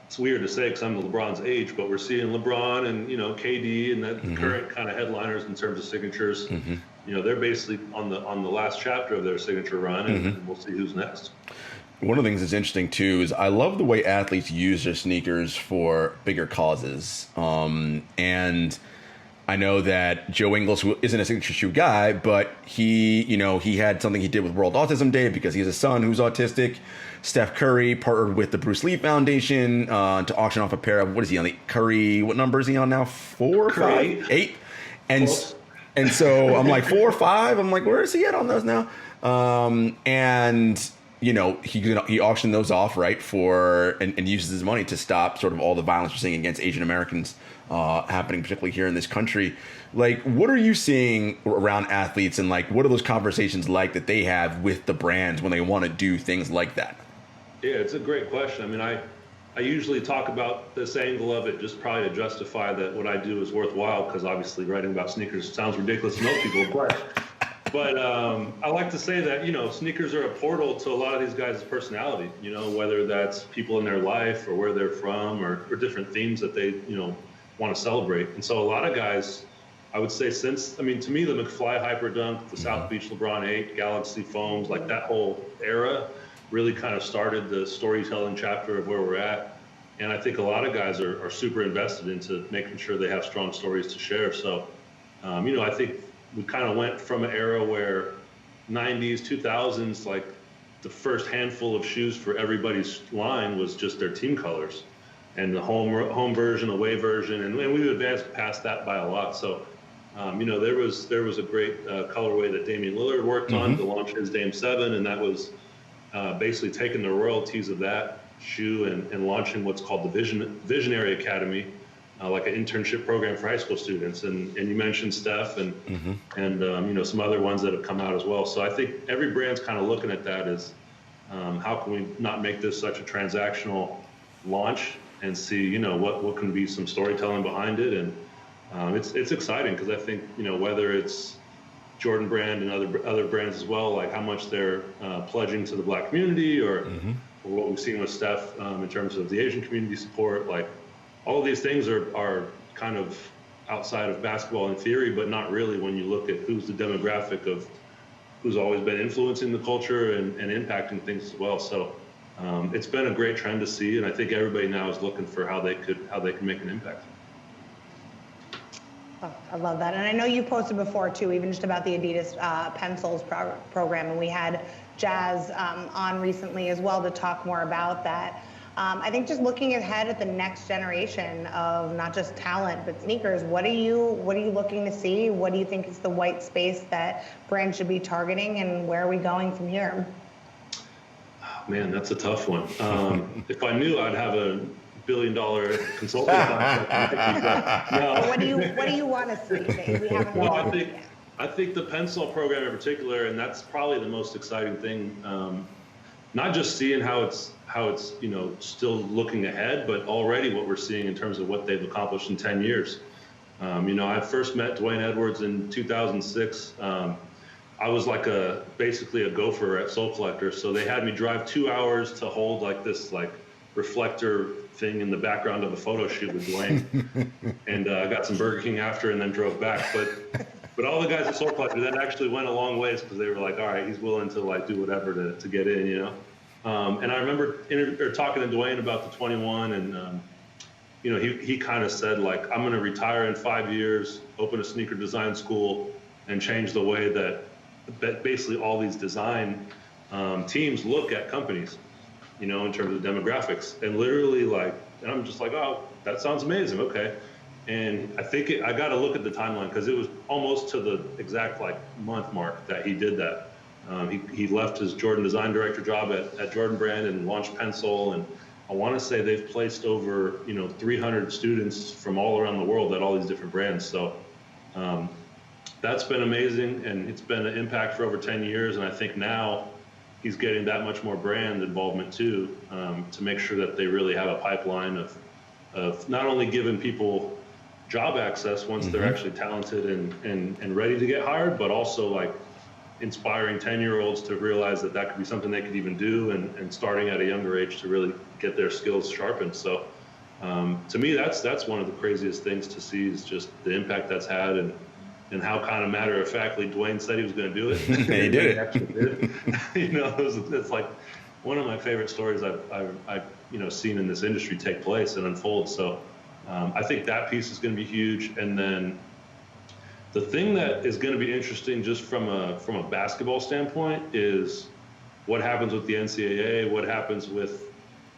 It's weird to say because I'm LeBron's age, but we're seeing LeBron and, you know, KD and that current kind of headliners in terms of signatures. You know, they're basically on the last chapter of their signature run, and we'll see who's next. One of the things that's interesting too is I love the way athletes use their sneakers for bigger causes. And I know that Joe Ingles, who isn't a signature shoe guy, but he had something he did with World Autism Day because he has a son who's autistic. Steph Curry partnered with the Bruce Lee Foundation to auction off a pair of, what is he on? Curry, what number is he on now? 4, Curry. 5, 8? And so I'm like 4 or 5. I'm like, where is he at on those now? And you know, he auctioned those off, right, and uses his money to stop sort of all the violence we're seeing against Asian Americans happening, particularly here in this country. Like, what are you seeing around athletes, and like, what are those conversations like that they have with the brands when they want to do things like that? Yeah, it's a great question. I mean, I usually talk about this angle of it just probably to justify that what I do is worthwhile, because obviously writing about sneakers sounds ridiculous to most people, but But I like to say that, sneakers are a portal to a lot of these guys' personality, whether that's people in their life or where they're from or different themes that they, want to celebrate. And so a lot of guys, I would say to me, the McFly Hyper Dunk, the South Beach LeBron 8, Galaxy Foams, like that whole era really kind of started the storytelling chapter of where we're at. And I think a lot of guys are super invested into making sure they have strong stories to share. So, I think we kind of went from an era where 90s, 2000s, like the first handful of shoes for everybody's line was just their team colors and the home version, away version. And we've advanced past that by a lot. So, there was a great colorway that Damian Lillard worked on to launch his Dame 7. And that was basically taking the royalties of that shoe and launching what's called the Visionary Academy, like an internship program for high school students. And you mentioned Steph and some other ones that have come out as well. So I think every brand's kind of looking at that as how can we not make this such a transactional launch and see, what can be some storytelling behind it. And it's exciting because I think, whether it's Jordan brand and other brands as well, like how much they're pledging to the Black community or what we've seen with Steph in terms of the Asian community support, like all of these things are kind of outside of basketball in theory, but not really when you look at who's the demographic of who's always been influencing the culture and impacting things as well. So it's been a great trend to see, and I think everybody now is looking for how they can make an impact. Oh, I love that. And I know you posted before too, even just about the Adidas pencils program, and we had Jazz on recently as well to talk more about that. I think just looking ahead at the next generation of not just talent but sneakers, what are you looking to see? What do you think is the white space that brands should be targeting, and where are we going from here? Oh, man, that's a tough one. If I knew, I'd have a $1 billion consulting company. No. What do you want to see that we haven't? Well, I think the pencil program in particular, and that's probably the most exciting thing. Not just seeing how it's still looking ahead, but already what we're seeing in terms of what they've accomplished in 10 years. I first met Dwayne Edwards in 2006. I was like basically a gopher at Soul Collector, so they had me drive 2 hours to hold like this reflector thing in the background of a photo shoot with Dwayne, and I got some Burger King after, and then drove back. But all the guys at Soul Collector then actually went a long ways because they were like, all right, he's willing to do whatever to get in, And I remember talking to Dwayne about the 21, and he kind of said I'm going to retire in 5 years, open a sneaker design school, and change the way that basically all these design teams look at companies, in terms of demographics. And literally and I'm just like, oh, that sounds amazing. Okay. And I think I got to look at the timeline because it was almost to the exact month mark that he did that. He left his Jordan design director job at Jordan Brand and launched Pencil. And I want to say they've placed over 300 students from all around the world at all these different brands. So that's been amazing, and it's been an impact for over 10 years. And I think now he's getting that much more brand involvement too, to make sure that they really have a pipeline of not only giving people job access once they're actually talented and ready to get hired, but also inspiring 10-year-olds to realize that could be something they could even do, and starting at a younger age to really get their skills sharpened. So to me, that's one of the craziest things to see is just the impact that's had, and how kind of matter-of-factly Dwayne said he was going to do it. He did it. Actually did. It's one of my favorite stories I've seen in this industry take place and unfold. So I think that piece is going to be huge. And then the thing that is going to be interesting just from a basketball standpoint is what happens with the NCAA, what happens with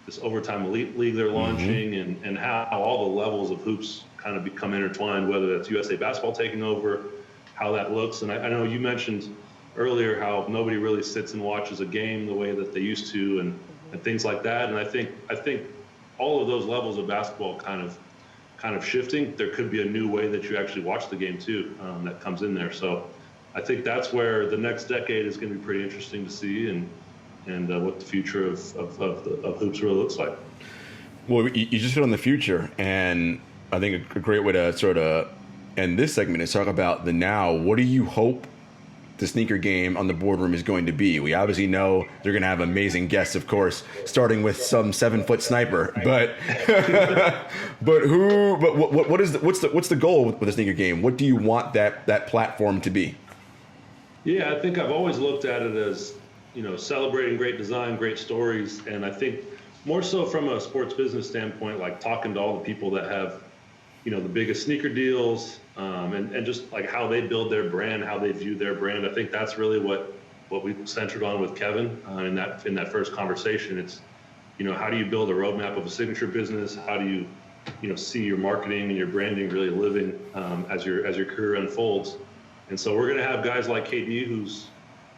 this overtime elite league they're launching, and how all the levels of hoops kind of become intertwined, whether that's USA Basketball taking over, how that looks. And I know you mentioned earlier how nobody really sits and watches a game the way that they used to, and things like that. And I think all of those levels of basketball kind of shifting. There could be a new way that you actually watch the game too, that comes in there. So I think that's where the next decade is going to be pretty interesting to see, and what the future of hoops really looks like. Well, you just hit on the future, and I think a great way to sort of end this segment is talk about the now. What do you hope the sneaker game on the Boardroom is going to be. We obviously know they're going to have amazing guests, of course, starting with some 7-foot sniper. But what's the goal with the sneaker game? What do you want that platform to be? Yeah, I think I've always looked at it as, celebrating great design, great stories, and I think more so from a sports business standpoint, like talking to all the people that have, the biggest sneaker deals, and just like how they build their brand, how they view their brand. I think that's really what we centered on with Kevin in that first conversation. It's, how do you build a roadmap of a signature business? How do you, see your marketing and your branding really living as your career unfolds? And so we're going to have guys like KD, who's,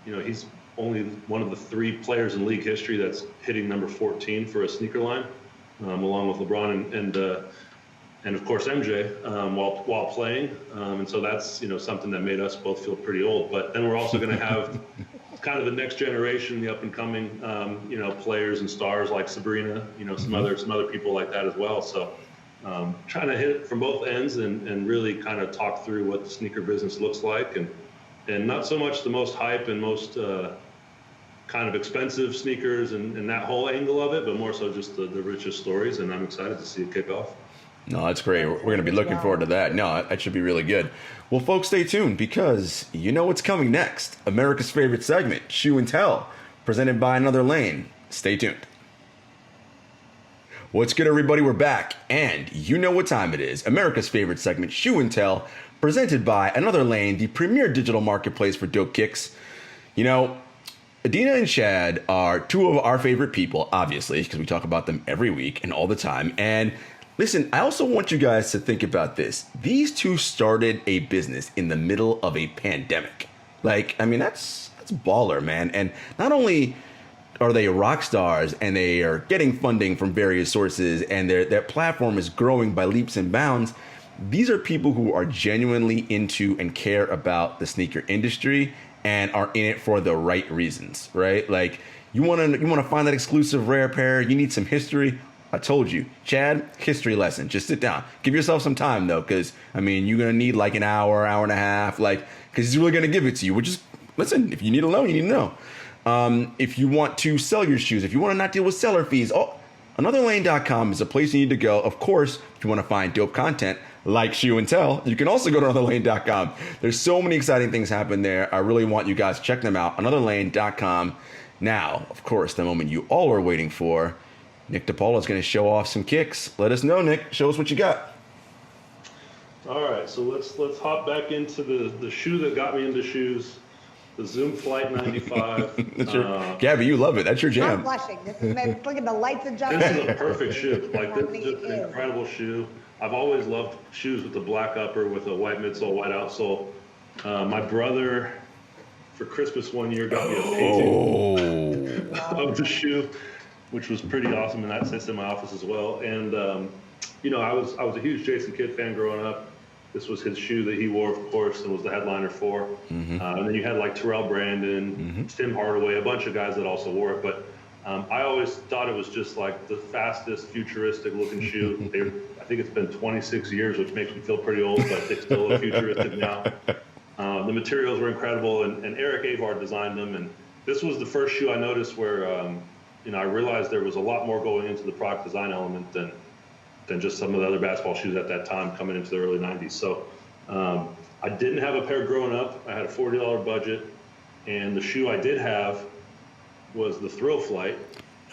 he's only one of the 3 players in league history that's hitting number 14 for a sneaker line, along with LeBron and of course MJ while playing. And so that's, something that made us both feel pretty old. But then we're also going to have kind of the next generation, the up and coming, players and stars like Sabrina, some other people like that as well. So trying to hit it from both ends and really kind of talk through what the sneaker business looks like, and not so much the most hype and most kind of expensive sneakers and that whole angle of it, but more so just the richest stories. And I'm excited to see it kick off. No, that's great. We're going to be looking forward to that. No, that should be really good. Well, folks, stay tuned because you know what's coming next. America's favorite segment, Shoe and Tell, presented by Another Lane. Stay tuned. What's good, everybody? We're back, and you know what time it is. America's favorite segment, Shoe and Tell, presented by Another Lane, the premier digital marketplace for dope kicks. Adina and Chad are 2 of our favorite people, obviously, because we talk about them every week and all the time. And listen, I also want you guys to think about this. These 2 started a business in the middle of a pandemic. That's baller, man. And not only are they rock stars and they are getting funding from various sources and their platform is growing by leaps and bounds, these are people who are genuinely into and care about the sneaker industry and are in it for the right reasons, right? Like you want to find that exclusive rare pair, you need some history. I told you, Chad, history lesson. Just sit down. Give yourself some time though, because you're gonna need like an hour and a half, because he's really gonna give it to you. Listen, if you need a loan, you need to know. If you want to sell your shoes, if you want to not deal with seller fees, anotherlane.com is a place you need to go. Of course, if you want to find dope content like Shoe and Tell, you can also go to anotherlane.com. There's so many exciting things happen there. I really want you guys to check them out. Anotherlane.com. Now, of course, the moment you all are waiting for, Nick DePaula is going to show off some kicks. Let us know, Nick. Show us what you got. All right, so let's hop back into the shoe that got me into shoes. The Zoom Flight 95. Gabby, you love it. That's your jam. I'm blushing. Look at the lights adjusting. This is a perfect shoe. This is just an incredible shoe. I've always loved shoes with the black upper with a white midsole, white outsole. My brother, for Christmas one year, got me a painting of the shoe, which was pretty awesome, and that sits in my office as well. And I was a huge Jason Kidd fan growing up. This was his shoe that he wore, of course, and was the headliner for. And then you had like Terrell Brandon, Tim Hardaway, a bunch of guys that also wore it. But I always thought it was just like the fastest, futuristic looking shoe. I think it's been 26 years, which makes me feel pretty old, but they still look futuristic now. The materials were incredible, and Eric Avard designed them. And this was the first shoe I noticed where I realized there was a lot more going into the product design element than just some of the other basketball shoes at that time coming into the early 90s. So I didn't have a pair growing up. I had a $40 budget, and the shoe I did have was the Thrill Flight.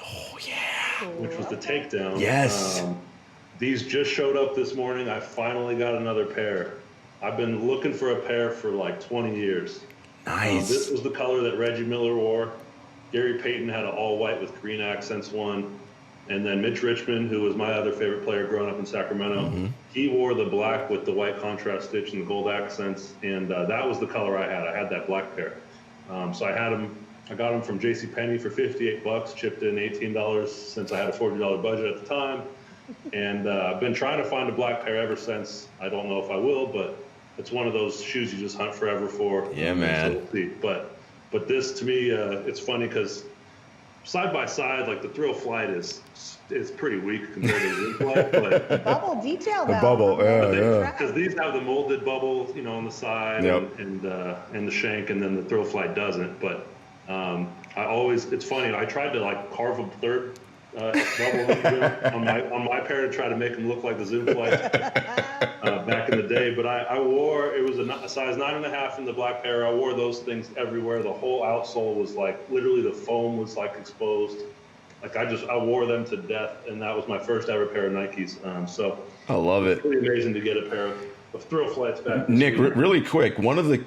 Oh, yeah. Which was the takedown. Yes. These just showed up this morning. I finally got another pair. I've been looking for a pair for like 20 years. Nice. This was the color that Reggie Miller wore. Gary Payton had an all-white with green accents one. And then Mitch Richmond, who was my other favorite player growing up in Sacramento, he wore the black with the white contrast stitch and the gold accents, and that was the color I had. I had that black pair. So I got them from JCPenney for $58, chipped in $18 since I had a $40 budget at the time. And I've been trying to find a black pair ever since. I don't know if I will, but it's one of those shoes you just hunt forever for. Yeah, man. But this, to me, it's funny because side by side, like the thrill flight is pretty weak compared to the Zoom flight, but Bubble detail, though. The bubble, yeah. because these have the molded bubble, you know, on the side Yep. and the shank, and then the thrill flight doesn't. But it's funny. I tried to like carve a third bubble on my pair to try to make them look like the Zoom flights back in the day. But I wore, it was a size 9.5 in the black pair. I wore those things everywhere. The whole outsole was like, literally the foam was like exposed. Like I wore them to death, and that was my first ever pair of Nikes. So I love it. it's pretty amazing to get a pair of thrill flights back. Nick, really quick, one of the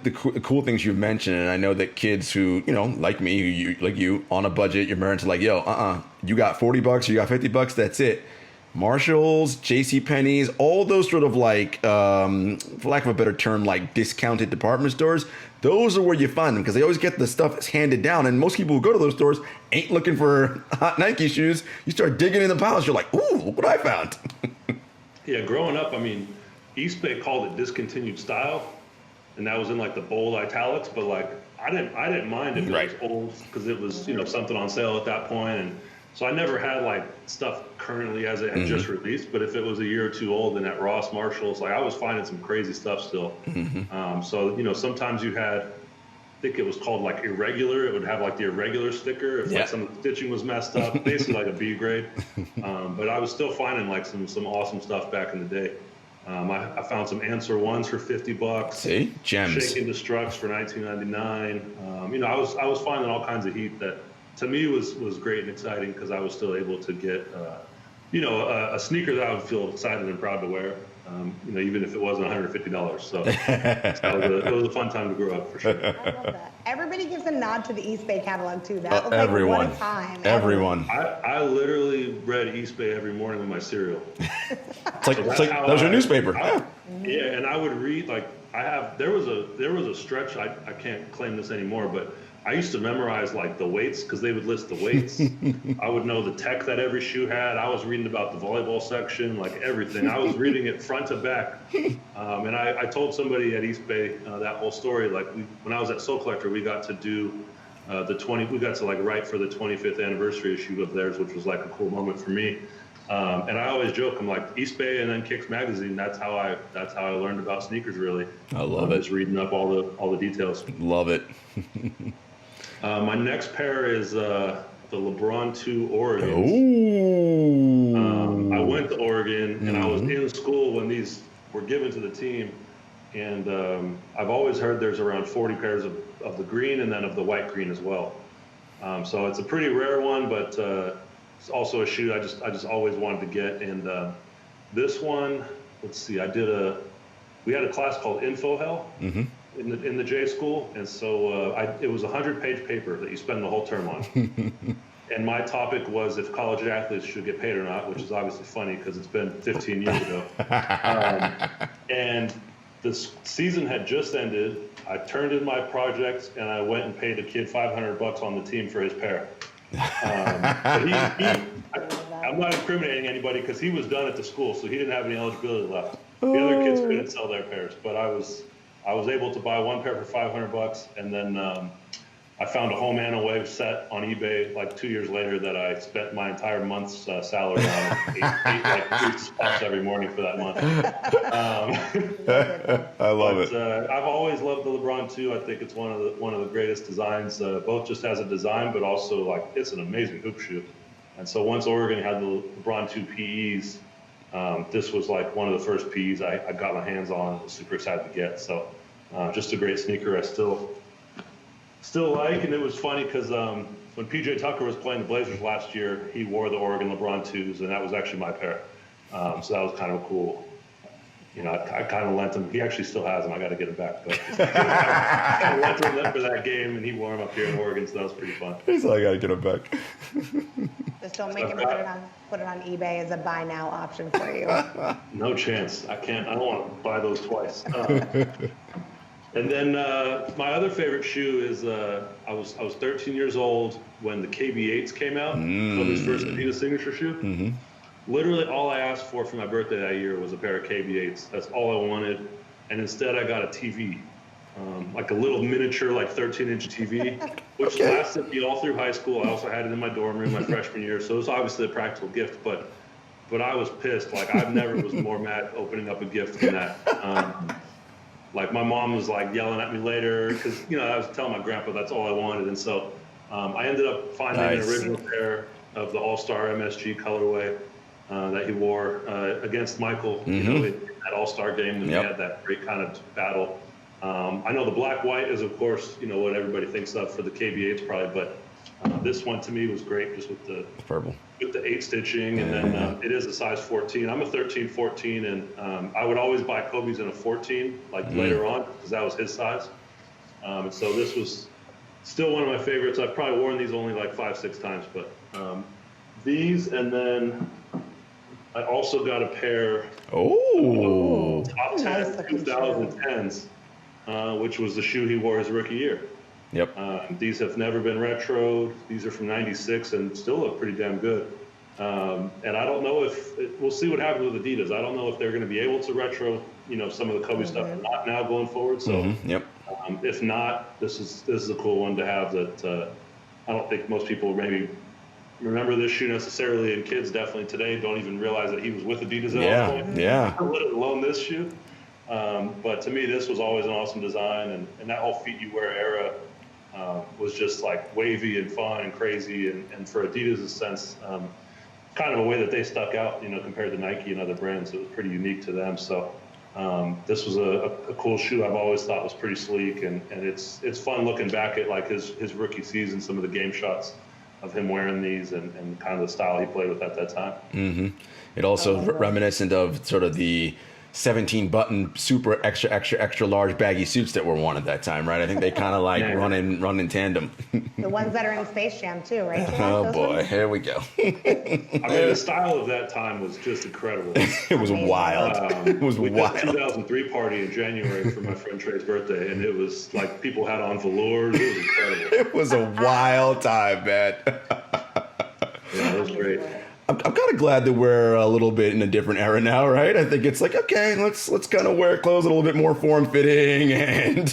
cool things you've mentioned, and I know that kids who, you know, like me, like you, on a budget, your parents are like, yo, you got $40, you got $50, that's it. Marshalls, JCPenney's, all those sort of like, for lack of a better term, like discounted department stores, those are where you find them because they always get the stuff that's handed down. And most people who go to those stores ain't looking for hot Nike shoes. You start digging in the piles, you're like, ooh, look what I found. Yeah, growing up, I mean, East Bay called it discontinued style, and that was in like the bold italics. But like, I didn't mind if it was old because it was, you know, something on sale at that point, and so I never had like stuff currently as it had just released. But if it was a year or two old and at Ross, Marshalls, like I was finding some crazy stuff still. So you know, sometimes you had, I think it was called like irregular. It would have like the irregular sticker if like some of the stitching was messed up, basically like a B grade. But I was still finding like some awesome stuff back in the day. I found some Answer ones for $50. See, gems. Shake and Destructs for $19.99. You know, I was finding all kinds of heat that to me was great and exciting because I was still able to get, you know, a sneaker that I would feel excited and proud to wear. You know, even if it wasn't $150. So it was a fun time to grow up for sure. I love that. Everybody gives a nod to the East Bay catalog too. That was like everyone. what a time. Everyone. I literally read East Bay every morning with my cereal. It's like that was your newspaper. Yeah, and I would read like there was a stretch. I can't claim this anymore, but I used to memorize like the weights because they would list the weights. I would know the tech that every shoe had. I was reading about the volleyball section, like everything. I was reading it front to back. And I told somebody at East Bay that whole story. Like when I was at Soul Collector, we got to do we got to like write for the 25th anniversary issue of theirs, which was like a cool moment for me. And I always joke, I'm like East Bay and then Kicks Magazine. That's how I learned about sneakers. Really, I love it. Just reading up all the details. Love it. My next pair is the LeBron 2 Oregon. Ooh. I went to Oregon and I was in school when these were given to the team, and I've always heard there's around 40 pairs of the green and then of the white green as well. So it's a pretty rare one, but it's also a shoe I just always wanted to get. And this one, let's see, we had a class called Info Hell in the J school, and so it was a 100-page paper that you spend the whole term on. And my topic was if college athletes should get paid or not, which is obviously funny because it's been 15 years ago. And this season had just ended. I turned in my projects and I went and paid a kid $500 on the team for his pair. I'm not incriminating anybody because he was done at the school, so he didn't have any eligibility left. The other kids couldn't sell their pairs, but I was able to buy one pair for $500, and then I found a home and away set on eBay like 2 years later that I spent my entire month's salary on. ate like 3 spots every morning for that month. I love it. I've always loved the LeBron 2. I think it's one of the greatest designs, both just as a design, but also like it's an amazing hoop shoe. And so once Oregon had the LeBron 2 PEs, this was like one of the first PEs I got my hands on and was super excited to get. So just a great sneaker I still like. And it was funny because when PJ Tucker was playing the Blazers last year, he wore the Oregon LeBron 2s, and that was actually my pair. So that was kind of cool. You know, I kind of lent him. He actually still has them. I got to get him back. But I lent him for that game, and he wore them up here in Oregon, so that was pretty fun. He's like, I got to get him back. Just don't make him put it on eBay as a buy now option for you. No chance. I don't want to buy those twice. And then my other favorite shoe is I was 13 years old when the KB8s came out, Kobe's first Adidas signature shoe. Literally all I asked for my birthday that year was a pair of KB8s. That's all I wanted. And instead I got a TV. like a little miniature, like 13-inch TV, which lasted me all through high school. I also had it in my dorm room my freshman year, so it was obviously a practical gift. But I was pissed. Like I've never was more mad opening up a gift than that. Like my mom was like yelling at me later because I was telling my grandpa that's all I wanted, and so I ended up finding an original pair of the All-Star MSG colorway that he wore against Michael, in that All-Star game when we had that great kind of battle. I know the black-white is, of course, what everybody thinks of for the KB8s probably, but this one to me was great just with the purple, with the 8 stitching, and then it is a size 14. I'm a 13, 14, and I would always buy Kobe's in a 14, like later on, because that was his size. And so this was still one of my favorites. I've probably worn these only like 5-6 times, but these, and then I also got a pair of top 10 2010s, which was the shoe he wore his rookie year. Yep. These have never been retroed. These are from '96 and still look pretty damn good. And I don't know we'll see what happens with Adidas. I don't know if they're going to be able to retro, some of the Kobe stuff or not now going forward. So if not, this is a cool one to have that I don't think most people maybe remember this shoe necessarily, and kids definitely today don't even realize that he was with Adidas at all point. Let alone this shoe. But to me, this was always an awesome design, and that whole feet you wear era was just like wavy and fun and crazy, and for Adidas' sense, kind of a way that they stuck out, compared to Nike and other brands. It was pretty unique to them. So this was a cool shoe I've always thought was pretty sleek, and it's fun looking back at like his rookie season, some of the game shots of him wearing these and kind of the style he played with at that time. It also reminiscent of sort of the 17-button super extra large baggy suits that were worn at that time, right? I think they kind of like run in tandem. The ones that are in Space Jam too, right? Oh boy, here we go. I mean, the style of that time was just incredible. It was wild. It was we wild. did a 2003 party in January for my friend Trey's birthday, and it was like people had on velours. It was incredible. It was a wild time, man. Yeah, it was great. I'm kind of glad that we're a little bit in a different era now, right? I think it's like, okay, let's kind of wear clothes a little bit more form-fitting and,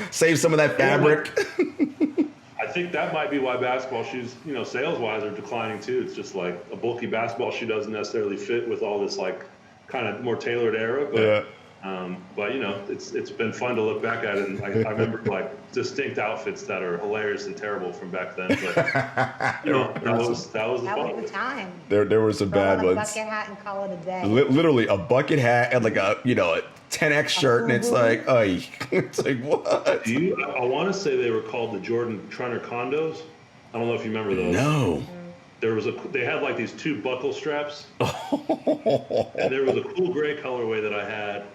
save some of that fabric. I think that might be why basketball shoes, sales-wise are declining too. It's just like a bulky basketball shoe doesn't necessarily fit with all this like kind of more tailored era, but it's been fun to look back at it, and I remember like distinct outfits that are hilariously terrible from back then. But that was the time. There were some bad ones. Bucket hat and call it a day. Literally a bucket hat and like a 10X shirt, and it's like, it's like what? I want to say they were called the Jordan Trunner Condos. I don't know if you remember those. No. They had like these 2 buckle straps, and there was a cool gray colorway that I had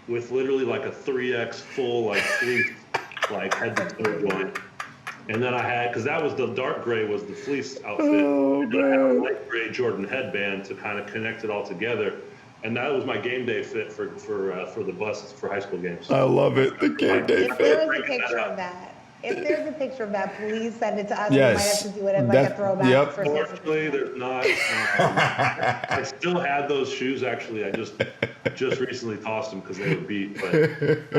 with literally like a 3X full like fleece, like head to toe joint. And then I had, because that was the dark gray was the fleece outfit. And then I had a light gray Jordan headband to kind of connect it all together. And that was my game day fit for the bus for high school games. I love it. The game day fit. If there is a picture of that, please send it to us. Yes. We might have to do it as like a throwback. For Fortunately, there's not. I still had those shoes, actually. I just recently tossed them because they were beat. But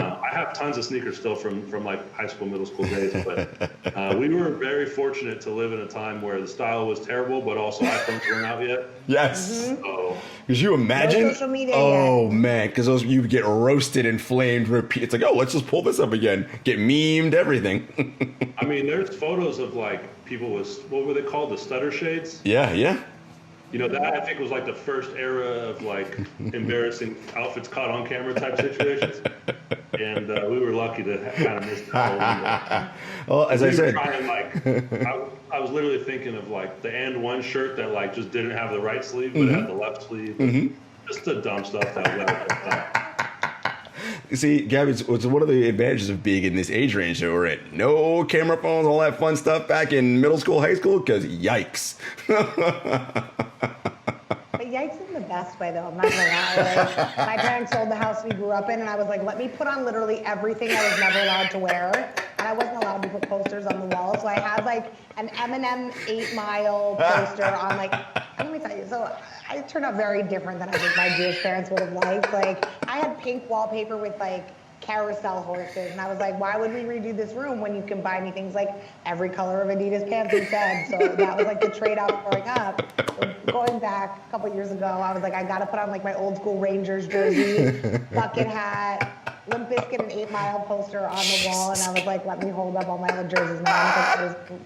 I have tons of sneakers still from like high school, middle school days. But we were very fortunate to live in a time where the style was terrible, but also iPhones weren't out yet. Yes. So, could you imagine? No social media yet. Man, because you get roasted and flamed. Repeat. It's like, let's just pull this up again. Get memed, everything. I mean, there's photos of like people with, what were they called? The stutter shades? Yeah. That I think was like the first era of like embarrassing outfits caught on camera type situations. And we were lucky to kind of miss that. Well, as I said, I was literally thinking of like the and one shirt that like just didn't have the right sleeve, but had the left sleeve. Just the dumb stuff that was out there. You see, Gabby, it's one of the advantages of being in this age range that we're in. No camera phones, all that fun stuff back in middle school, high school, because yikes. But yikes in the best way, though. I'm not going to lie. Like, my parents sold the house we grew up in, and I was like, let me put on literally everything I was never allowed to wear. And I wasn't allowed to put posters on the wall. So I had like an Eminem 8 Mile poster on like, let me tell you. So I turned out very different than I think my Jewish parents would have liked. Like, I had pink wallpaper with like carousel horses. And I was like, why would we redo this room when you can buy me things like every color of Adidas pants instead? So that was like the trade-off growing up. So going back a couple years ago, I was like, I got to put on like my old school Rangers jersey, bucket hat, Limp Bizkit and 8 Mile poster on the wall. And I was like, let me hold up all my other jerseys now. Because it was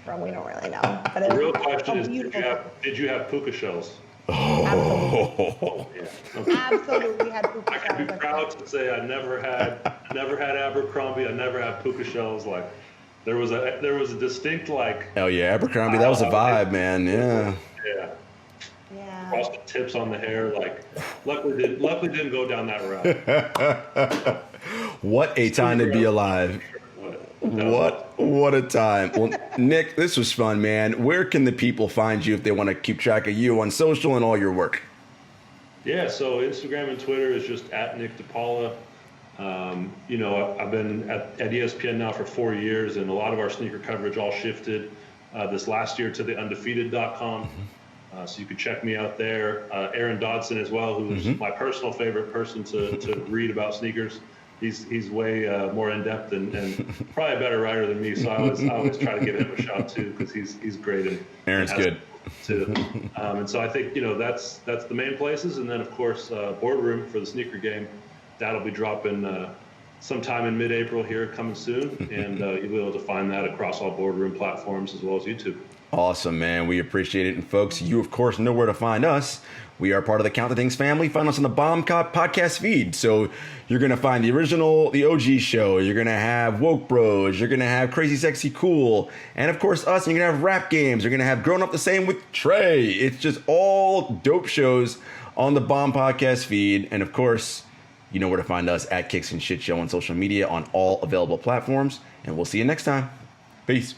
from, we don't really know. But The real question is, did you have puka shells? Absolutely. Yeah. Okay. Absolutely had puka I shells. can be proud to say I never had Abercrombie. I never had puka shells. Like there was a distinct like. Oh yeah, Abercrombie. That was a vibe, man. Yeah. Yeah. Yeah. Frosted tips on the hair. Like luckily didn't go down that route. What a time to be alive. What a time. Well, Nick, this was fun, man. Where can the people find you if they want to keep track of you on social and all your work? Yeah, so Instagram and Twitter is just at Nick DePaula. You know, I've been at ESPN now for 4 years, and a lot of our sneaker coverage all shifted this last year to the undefeated.com. So you can check me out there. Aaron Dodson as well, who's my personal favorite person to read about sneakers. He's way more in depth and probably a better writer than me. So I always try to give him a shout too, because he's great and Aaron's good too. And so I think that's the main places, and then of course Boardroom for the sneaker game. That'll be dropping sometime in mid-April here, coming soon, and you'll be able to find that across all Boardroom platforms as well as YouTube. Awesome, man. We appreciate it. And folks, you of course know where to find us. We are part of the Count the Things family. Find us on the Bomb Cop podcast feed. So you're going to find the OG show. You're going to have Woke Bros. You're going to have Crazy Sexy Cool. And of course us. You're going to have Rap Games. You're going to have Grown Up the Same with Trey. It's just all dope shows on the Bomb podcast feed. And of course, you know where to find us at Kicks and Shit Show on social media on all available platforms. And we'll see you next time. Peace.